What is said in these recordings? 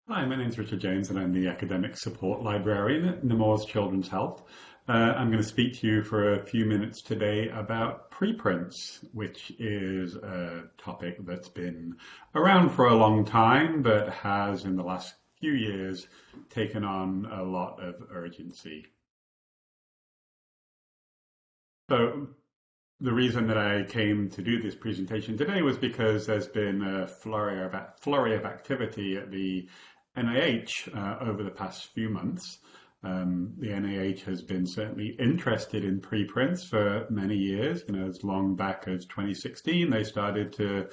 Hi, my name is Richard James and I'm the Academic Support Librarian at Nemours Children's Health. I'm going to speak to you for a few minutes today about preprints, which is a topic that's been around for a long time, but has in the last few years taken on a lot of urgency. So the reason that I came to do this presentation today was because there's been a flurry of activity at the NIH over the past few months. The NIH has been certainly interested in preprints for many years. As long back as 2016, they started to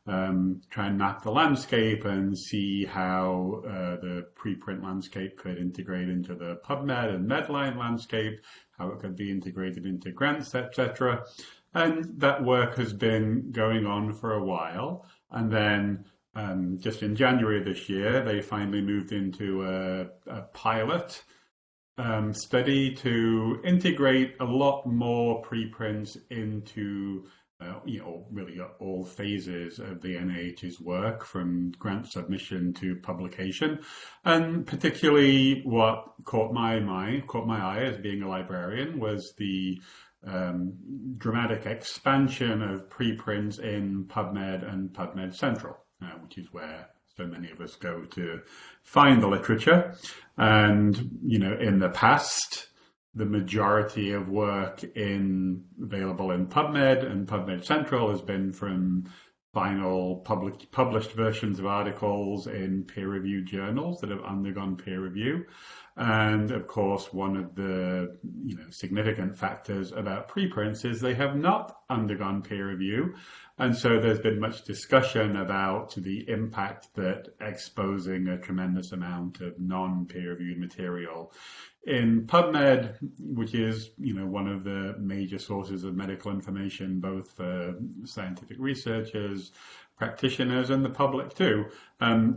try and map the landscape and see how the preprint landscape could integrate into the PubMed and Medline landscape, how it could be integrated into grants, etc. And that work has been going on for a while. And then just in January this year, they finally moved into a pilot study to integrate a lot more preprints into really all phases of the NIH's work, from grant submission to publication. And particularly what caught my eye as being a librarian was the dramatic expansion of preprints in PubMed and PubMed Central, which is where so many of us go to find the literature. And, in the past, the majority of work available in PubMed and PubMed Central has been from final published versions of articles in peer-reviewed journals that have undergone peer review. And of course, one of the significant factors about preprints is they have not undergone peer review. And so there's been much discussion about the impact that exposing a tremendous amount of non-peer-reviewed material in PubMed, which is one of the major sources of medical information, both for scientific researchers, practitioners, and the public too,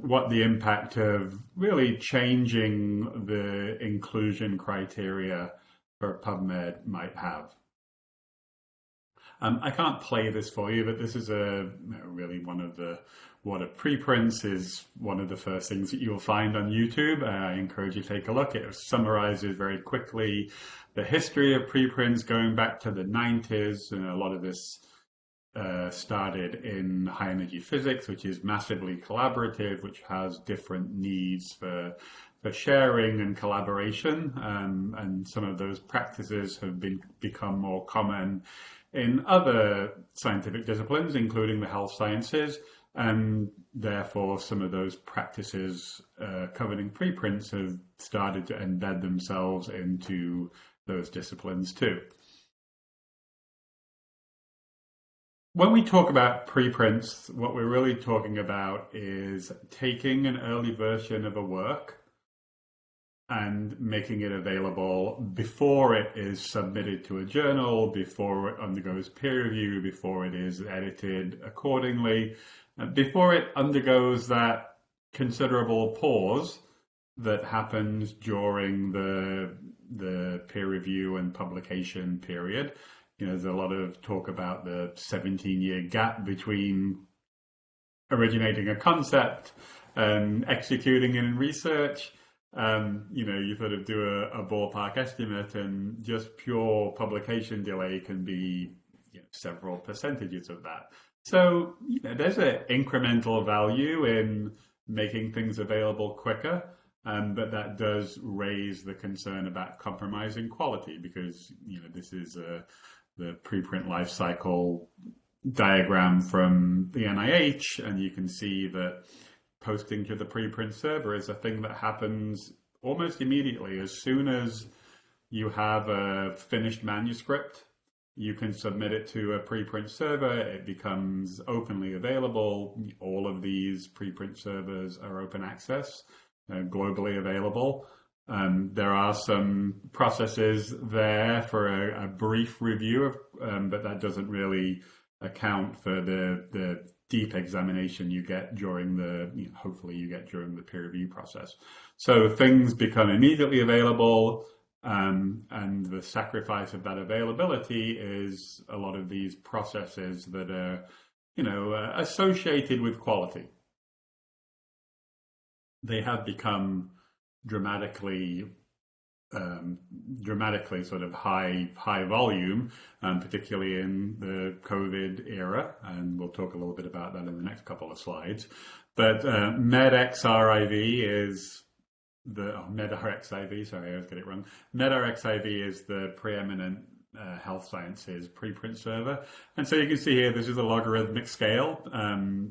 what the impact of really changing the inclusion criteria for PubMed might have. I can't play this for you, but this is really what a preprints is one of the first things that you'll find on YouTube. I encourage you to take a look. It summarizes very quickly the history of preprints going back to the 90s, and a lot of this started in high energy physics, which is massively collaborative, which has different needs for sharing and collaboration, and some of those practices have become more common in other scientific disciplines, including the health sciences, and therefore some of those practices covered in preprints have started to embed themselves into those disciplines too. When we talk about preprints, what we're really talking about is taking an early version of a work and making it available before it is submitted to a journal, before it undergoes peer review, before it is edited accordingly, before it undergoes that considerable pause that happens during the peer review and publication period. There's a lot of talk about the 17-year gap between originating a concept and executing it in research. You sort of do a ballpark estimate, and just pure publication delay can be several percentages of that. So there's an incremental value in making things available quicker, but that does raise the concern about compromising quality, because this is the preprint life cycle diagram from the NIH, and you can see that posting to the preprint server is a thing that happens almost immediately. As soon as you have a finished manuscript, you can submit it to a preprint server. It becomes openly available. All of these preprint servers are open access, globally available. There are some processes there for a brief review but that doesn't really account for the deep examination you get hopefully you get during the peer review process. So things become immediately available, and the sacrifice of that availability is a lot of these processes that are, associated with quality. they have become dramatically dramatically sort of high volume, particularly in the COVID era, and we'll talk a little bit about that in the next couple of slides. But MedXRIV is MedRxiv, sorry, I always get it wrong. MedRxiv is the preeminent health sciences preprint server. And so you can see here, this is a logarithmic scale.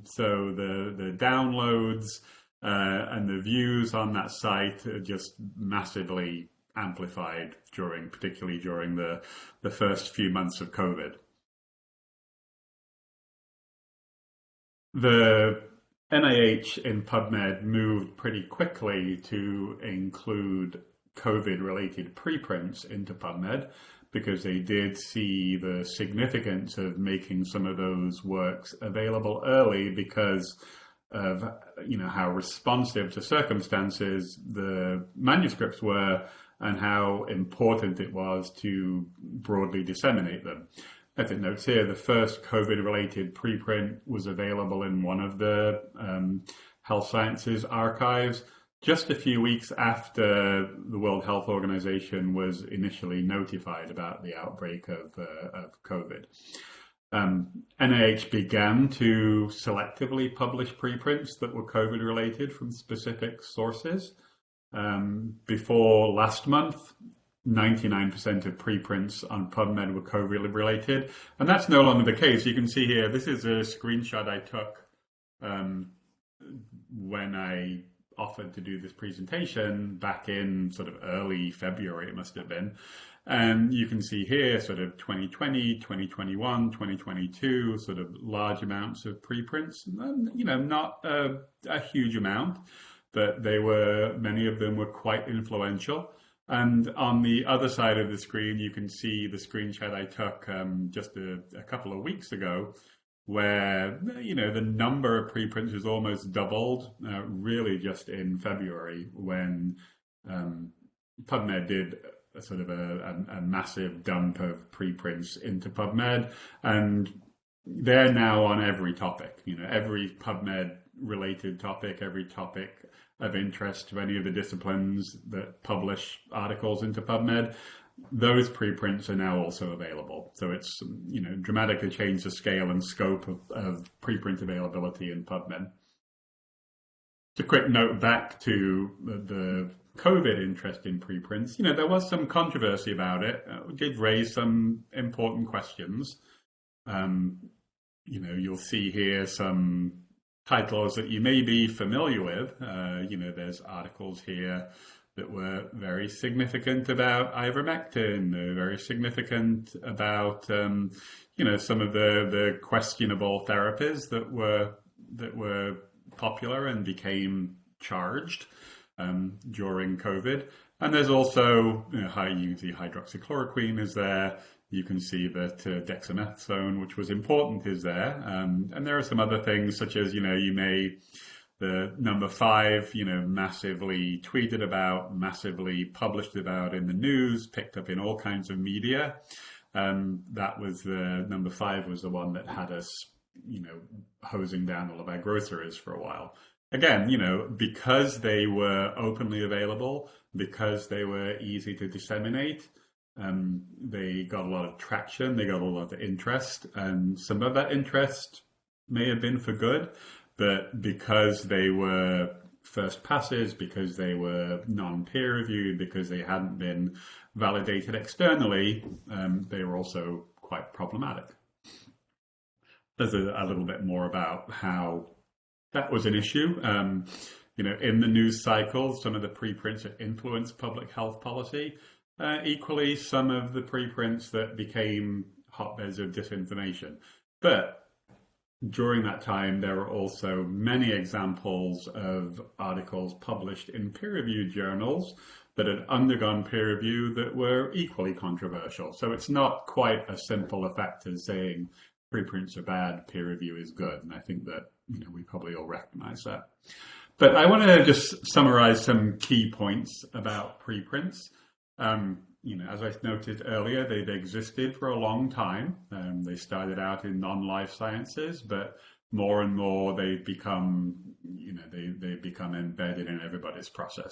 So the downloads and the views on that site are just massively amplified particularly during the first few months of COVID. The NIH in PubMed moved pretty quickly to include COVID-related preprints into PubMed because they did see the significance of making some of those works available early because of how responsive to circumstances the manuscripts were and how important it was to broadly disseminate them. As it notes here, the first COVID-related preprint was available in one of the health sciences archives just a few weeks after the World Health Organization was initially notified about the outbreak of COVID. NIH began to selectively publish preprints that were COVID-related from specific sources. Before last month, 99% of preprints on PubMed were COVID-related, and that's no longer the case. You can see here, this is a screenshot I took when I offered to do this presentation back in sort of early February, it must have been. And you can see here sort of 2020, 2021, 2022, sort of large amounts of preprints, not a huge amount, but many of them were quite influential. And on the other side of the screen, you can see the screenshot I took just a couple of weeks ago, where the number of preprints has almost doubled, really just in February when PubMed did a sort of a massive dump of preprints into PubMed, and they're now on every topic. Every PubMed related topic, every topic of interest to any of the disciplines that publish articles into PubMed, those preprints are now also available. So it's dramatically changed the scale and scope of preprint availability in PubMed. Just a quick note back to the COVID interest in preprints. There was some controversy about it. It did raise some important questions. You'll see here some titles that you may be familiar with. There's articles here that were very significant about ivermectin, very significant about, some of the questionable therapies that were popular and became charged during COVID. And there's also, you can see hydroxychloroquine is there. You can see that dexamethasone, which was important, is there. And there are some other things such as, the number 5, massively tweeted about, massively published about in the news, picked up in all kinds of media. That was number 5 was the one that had us, hosing down all of our groceries for a while. Again, because they were openly available, because they were easy to disseminate, they got a lot of traction, they got a lot of interest, and some of that interest may have been for good, but because they were first passes, because they were non-peer reviewed, because they hadn't been validated externally, they were also quite problematic. There's a little bit more about how that was an issue. In the news cycle, some of the preprints that influenced public health policy. Equally, some of the preprints that became hotbeds of disinformation. But during that time, there were also many examples of articles published in peer-reviewed journals that had undergone peer review that were equally controversial. So it's not quite a simple effect as saying preprints are bad, peer review is good. And I think that we probably all recognize that. But I want to just summarize some key points about preprints. As I noted earlier, they've existed for a long time. They started out in non-life sciences, but more and more they become, they become embedded in everybody's process.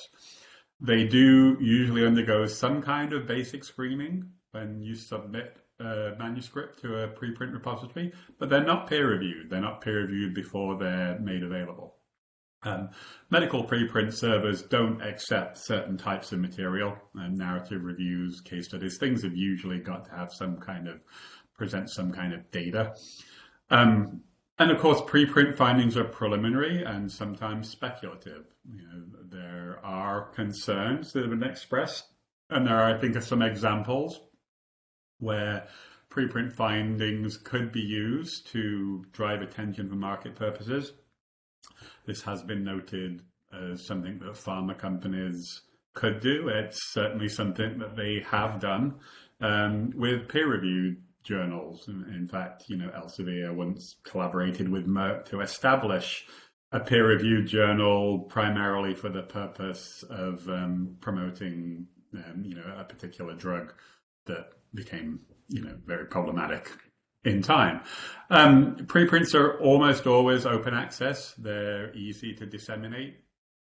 They do usually undergo some kind of basic screening when you submit a manuscript to a preprint repository, but they're not peer reviewed. They're not peer reviewed before they're made available. Medical preprint servers don't accept certain types of material, narrative reviews, case studies. Things have usually got to have present some kind of data. And of course, preprint findings are preliminary and sometimes speculative. There are concerns that have been expressed, and there are, I think, some examples where preprint findings could be used to drive attention for market purposes. This has been noted as something that pharma companies could do. It's certainly something that they have done with peer-reviewed journals. In fact, Elsevier once collaborated with Merck to establish a peer-reviewed journal primarily for the purpose of promoting, a particular drug that became, very problematic in time. Preprints are almost always open access. They're easy to disseminate.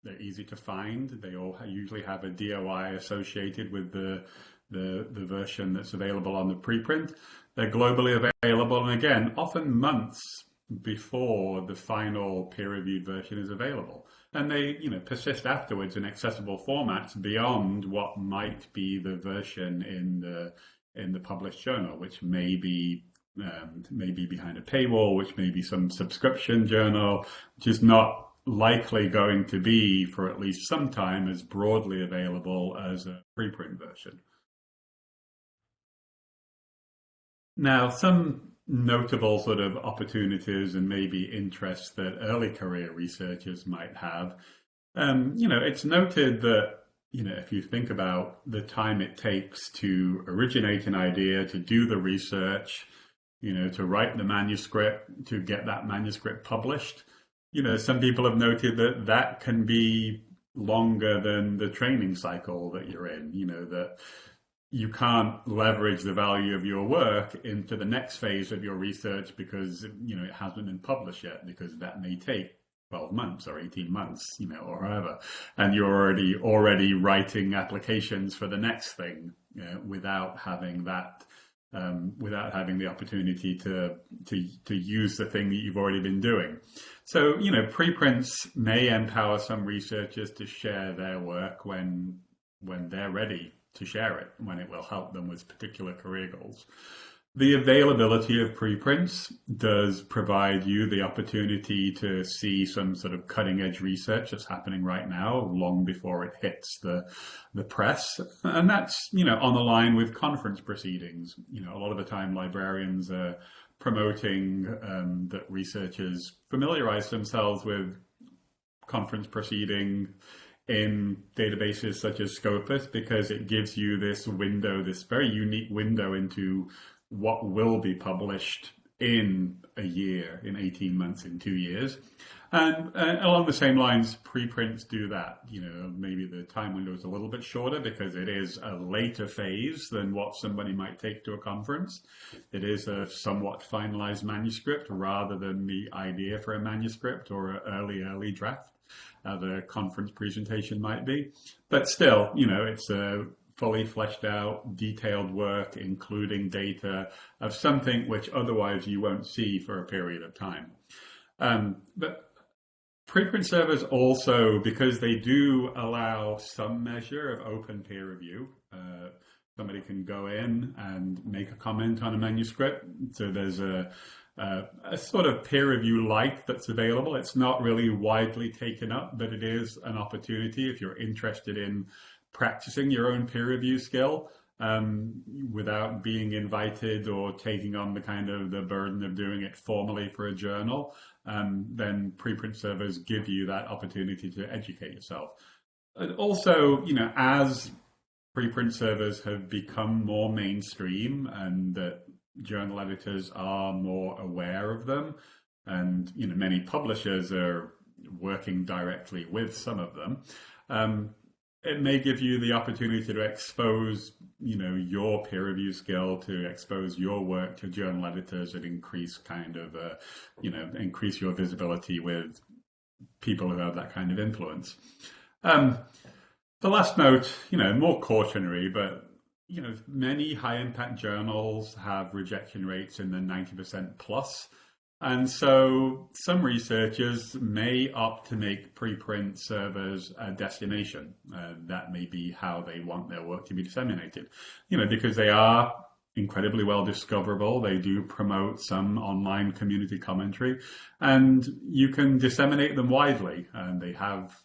They're easy to find. They all usually have a DOI associated with the version that's available on the preprint. They're globally available, and again, often months before the final peer-reviewed version is available. And they, persist afterwards in accessible formats beyond what might be the version in the published journal, which may be behind a paywall, which may be some subscription journal, which is not likely going to be for at least some time as broadly available as a preprint version. Now, some notable sort of opportunities and maybe interests that early career researchers might have. It's noted that, if you think about the time it takes to originate an idea, to do the research, to write the manuscript, to get that manuscript published, some people have noted that that can be longer than the training cycle that you're in, that you can't leverage the value of your work into the next phase of your research because, it hasn't been published yet, because that may take 12 months or 18 months, or however, and you're already writing applications for the next thing without having that, without having the opportunity to use the thing that you've already been doing. So, preprints may empower some researchers to share their work when they're ready to share it, when it will help them with particular career goals. The availability of preprints does provide you the opportunity to see some sort of cutting edge research that's happening right now, long before it hits the press. And that's, on the line with conference proceedings. A lot of the time librarians are promoting that researchers familiarize themselves with conference proceeding in databases such as Scopus, because it gives you this window, this very unique window into what will be published in a year, in 18 months, in 2 years. And along the same lines, preprints do that. Maybe the time window is a little bit shorter because it is a later phase than what somebody might take to a conference. It is a somewhat finalized manuscript rather than the idea for a manuscript or an early draft, as a conference presentation might be. But still, it's a fully fleshed out, detailed work, including data of something which otherwise you won't see for a period of time. But preprint servers also, because they do allow some measure of open peer review, somebody can go in and make a comment on a manuscript. So there's a sort of peer review light that's available. It's not really widely taken up, but it is an opportunity if you're interested in practicing your own peer review skill without being invited or taking on the burden of doing it formally for a journal. Then preprint servers give you that opportunity to educate yourself. And also, as preprint servers have become more mainstream and that journal editors are more aware of them, and many publishers are working directly with some of them, it may give you the opportunity to expose, your peer review skill, to expose your work to journal editors, and increase increase your visibility with people who have that kind of influence. The last note, more cautionary, but many high impact journals have rejection rates in the 90% plus. And so some researchers may opt to make preprint servers a destination. That may be how they want their work to be disseminated, because they are incredibly well discoverable. They do promote some online community commentary, and you can disseminate them widely. And they have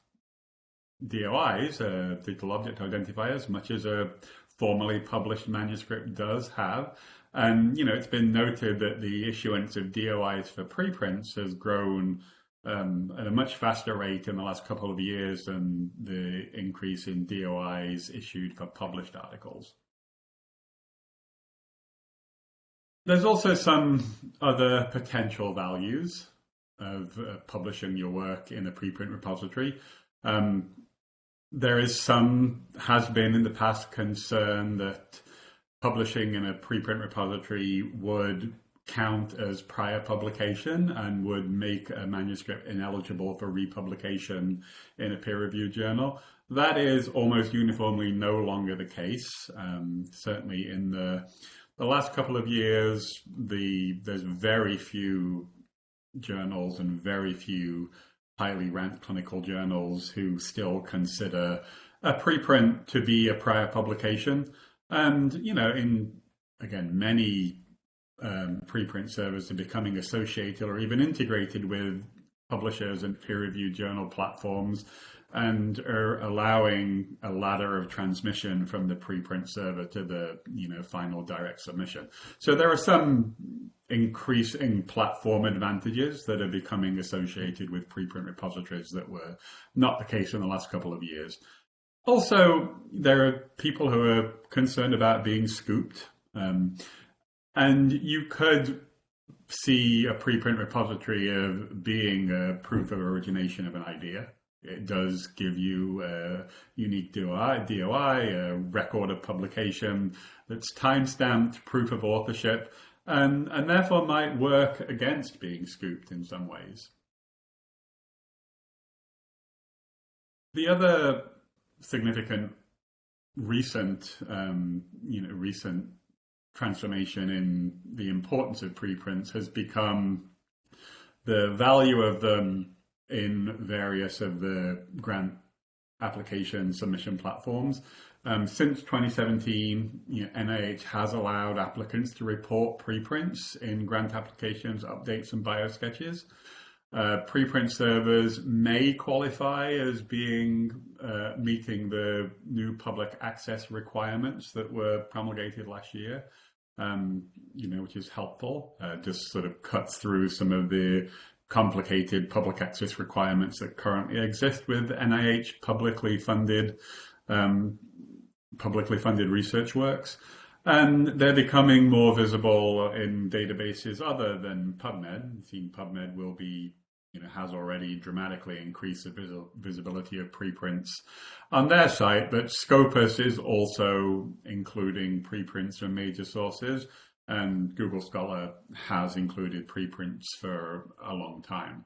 DOIs, digital object identifiers, much as a formally published manuscript does have. And, it's been noted that the issuance of DOIs for preprints has grown at a much faster rate in the last couple of years than the increase in DOIs issued for published articles. There's also some other potential values of publishing your work in a preprint repository. There has been in the past concern that publishing in a preprint repository would count as prior publication and would make a manuscript ineligible for republication in a peer-reviewed journal. That is almost uniformly no longer the case. Certainly in the last couple of years, there's very few journals and very few highly ranked clinical journals who still consider a preprint to be a prior publication. And, many preprint servers are becoming associated or even integrated with publishers and peer-reviewed journal platforms, and are allowing a ladder of transmission from the preprint server to the final direct submission. So there are some increasing platform advantages that are becoming associated with preprint repositories that were not the case in the last couple of years. Also, there are people who are concerned about being scooped, and you could see a preprint repository of being a proof of origination of an idea. It does give you a unique DOI, a record of publication that's time-stamped, proof of authorship, and therefore might work against being scooped in some ways. The other significant recent transformation in the importance of preprints has become the value of them in various of the grant application submission platforms. Since 2017, NIH has allowed applicants to report preprints in grant applications, updates, and biosketches. Preprint servers may qualify as being meeting the new public access requirements that were promulgated last year, which is helpful. Just sort of cuts through some of the complicated public access requirements that currently exist with NIH publicly funded research works. And they're becoming more visible in databases other than PubMed. I've seen PubMed will be, has already dramatically increased the visibility of preprints on their site, but Scopus is also including preprints from major sources, and Google Scholar has included preprints for a long time.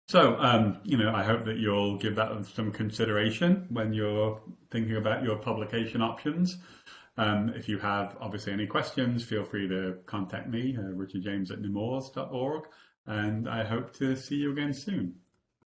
So, I hope that you'll give that some consideration when you're thinking about your publication options. If you have, obviously, any questions, feel free to contact me, richardjames@nemours.org, and I hope to see you again soon.